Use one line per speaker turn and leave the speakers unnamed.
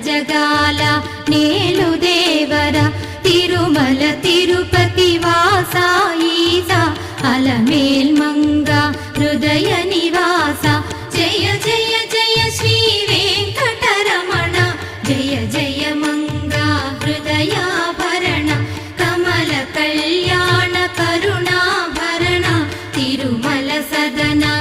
జగాల నేలు దేవర తిరుమల తిరుపతి వాసా ఈసా అలమేల్ మంగ హృదయ నివాస జయ జయ జయ శ్రీ వెంకటరమణ జయ జయ మంగ హృదయాభరణ కమల కళ్యాణ కరుణాభరణ తిరుమల సదనా